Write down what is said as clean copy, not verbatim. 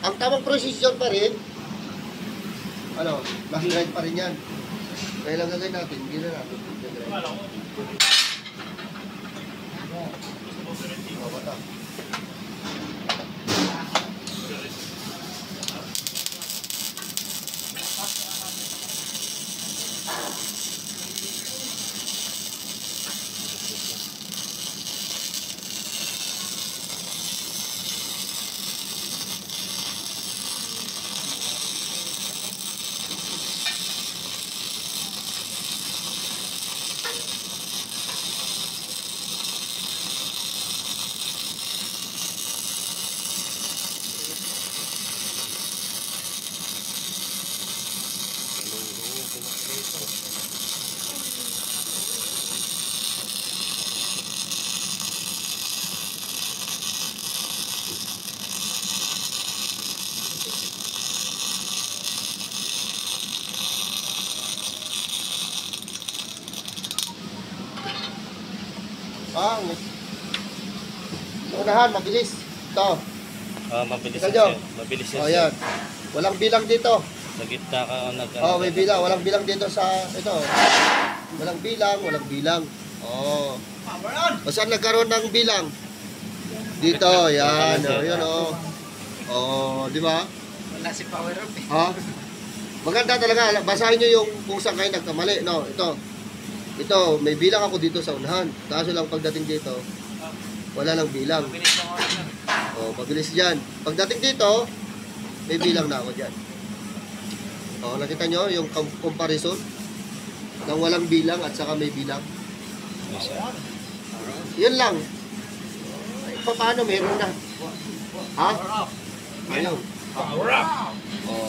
Ang tamang precision pa rin, ano, nag-grind pa rin yan. Kaya lang gagawin natin, hindi na natin nag-grind. Bata. Unahan, mabilis. Ito. Mabilis Ito, yan. Mabilis yan. yan. Walang bilang dito. Sa gitna ka May bilang. Walang bilang dito sa ito. Walang bilang. O saan nagkaroon ng bilang? Dito, yan. Yun, di ba? Wala si power up eh. Maganda talaga. Basahin nyo yung kung saan kayo nagkamali. No, ito, may bilang ako dito sa unahan. Kaso lang pagdating dito, wala lang bilang. Mabilis dyan. Pagdating dito, may bilang na ako dyan. Nakita nyo yung comparison ng walang bilang at saka may bilang. Yun lang. Paano meron na? Ayun. Power up!